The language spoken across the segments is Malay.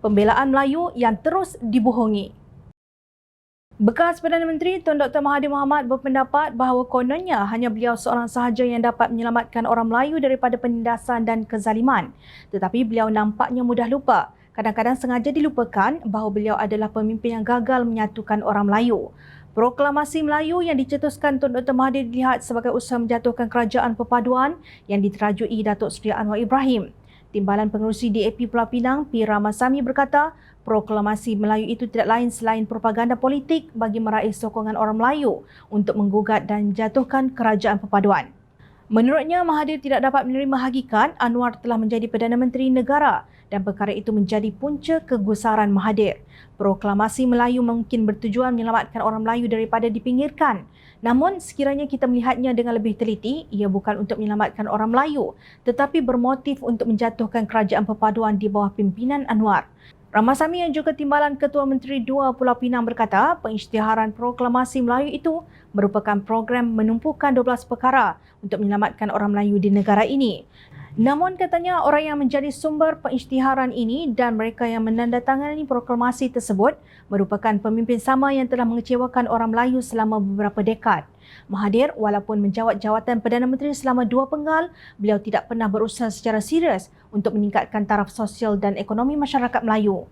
pembelaan Melayu yang terus dibohongi. Bekas Perdana Menteri Tun Dr. Mahathir Mohamad berpendapat bahawa kononnya hanya beliau seorang sahaja yang dapat menyelamatkan orang Melayu daripada penindasan dan kezaliman. Tetapi beliau nampaknya mudah lupa. Kadang-kadang sengaja dilupakan bahawa beliau adalah pemimpin yang gagal menyatukan orang Melayu. Proklamasi Melayu yang dicetuskan Tun Dr. Mahathir dilihat sebagai usaha menjatuhkan kerajaan perpaduan yang diterajui Datuk Seri Anwar Ibrahim. Timbalan Pengerusi DAP Pulau Pinang, P. Ramasamy berkata, proklamasi Melayu itu tidak lain selain propaganda politik bagi meraih sokongan orang Melayu untuk menggugat dan menjatuhkan kerajaan perpaduan. Menurutnya, Mahathir tidak dapat menerima hakikat Anwar telah menjadi Perdana Menteri negara dan perkara itu menjadi punca kegusaran Mahathir. Proklamasi Melayu mungkin bertujuan menyelamatkan orang Melayu daripada dipinggirkan. Namun, sekiranya kita melihatnya dengan lebih teliti, ia bukan untuk menyelamatkan orang Melayu, tetapi bermotif untuk menjatuhkan kerajaan perpaduan di bawah pimpinan Anwar. Ramasamy yang juga timbalan Ketua Menteri 2 Pulau Pinang berkata, pengisytiharan proklamasi Melayu itu merupakan program menumpukan 12 perkara untuk menyelamatkan orang Melayu di negara ini. Namun katanya orang yang menjadi sumber pengisytiharan ini dan mereka yang menandatangani proklamasi tersebut merupakan pemimpin sama yang telah mengecewakan orang Melayu selama beberapa dekad. Mahathir walaupun menjawat jawatan Perdana Menteri selama 2 penggal, beliau tidak pernah berusaha secara serius untuk meningkatkan taraf sosial dan ekonomi masyarakat Melayu.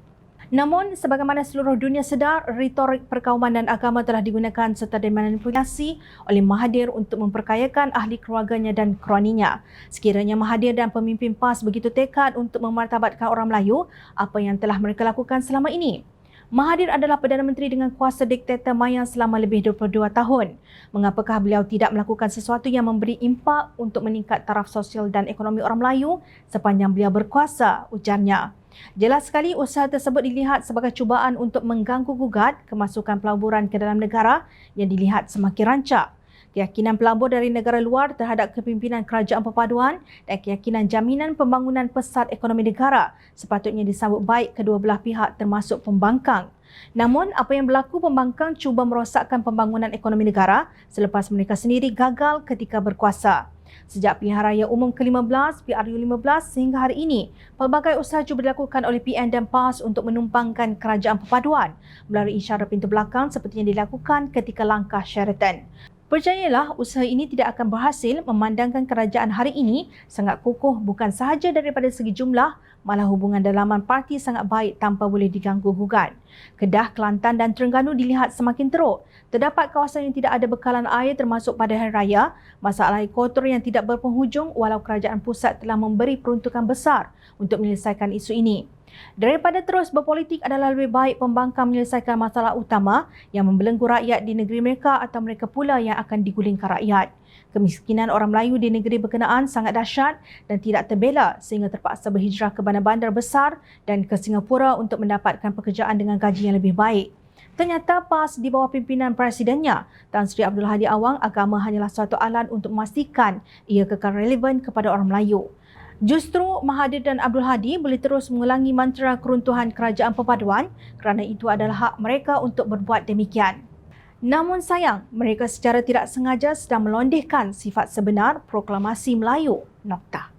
Namun, sebagaimana seluruh dunia sedar, retorik perkauman dan agama telah digunakan serta dimanipulasi oleh Mahathir untuk memperkayakan ahli keluarganya dan kroninya. Sekiranya Mahathir dan pemimpin PAS begitu tekad untuk memartabatkan orang Melayu, apa yang telah mereka lakukan selama ini? Mahathir adalah Perdana Menteri dengan kuasa diktator maya selama lebih 22 tahun. Mengapakah beliau tidak melakukan sesuatu yang memberi impak untuk meningkat taraf sosial dan ekonomi orang Melayu sepanjang beliau berkuasa, ujarnya. Jelas sekali usaha tersebut dilihat sebagai cubaan untuk mengganggu-gugat kemasukan pelaburan ke dalam negara yang dilihat semakin rancak. Keyakinan pelabur dari negara luar terhadap kepimpinan kerajaan perpaduan dan keyakinan jaminan pembangunan pesat ekonomi negara sepatutnya disambut baik kedua belah pihak termasuk pembangkang. Namun, apa yang berlaku pembangkang cuba merosakkan pembangunan ekonomi negara selepas mereka sendiri gagal ketika berkuasa. Sejak pilihan raya umum ke-15, PRU15 sehingga hari ini, pelbagai usaha cuba dilakukan oleh PN dan PAS untuk menumpangkan kerajaan perpaduan melalui isyarat pintu belakang seperti yang dilakukan ketika langkah Sheraton. Percayalah, usaha ini tidak akan berhasil memandangkan kerajaan hari ini sangat kukuh bukan sahaja daripada segi jumlah, malah hubungan dalaman parti sangat baik tanpa boleh diganggu-gugat. Kedah, Kelantan dan Terengganu dilihat semakin teruk. Terdapat kawasan yang tidak ada bekalan air termasuk pada hari raya, masalah air kotor yang tidak berpenghujung walau kerajaan pusat telah memberi peruntukan besar untuk menyelesaikan isu ini. Daripada terus berpolitik adalah lebih baik pembangkang menyelesaikan masalah utama yang membelenggu rakyat di negeri mereka atau mereka pula yang akan digulingkan rakyat. Kemiskinan orang Melayu di negeri berkenaan sangat dahsyat dan tidak terbela sehingga terpaksa berhijrah ke bandar-bandar besar dan ke Singapura untuk mendapatkan pekerjaan dengan gaji yang lebih baik. Ternyata PAS di bawah pimpinan presidennya, Tan Sri Abdul Hadi Awang, agama hanyalah suatu alat untuk memastikan ia kekal relevan kepada orang Melayu. Justru Mahathir dan Abdul Hadi boleh terus mengulangi mantra keruntuhan kerajaan perpaduan kerana itu adalah hak mereka untuk berbuat demikian. Namun sayang, mereka secara tidak sengaja sedang melondehkan sifat sebenar proklamasi Melayu. Nokta.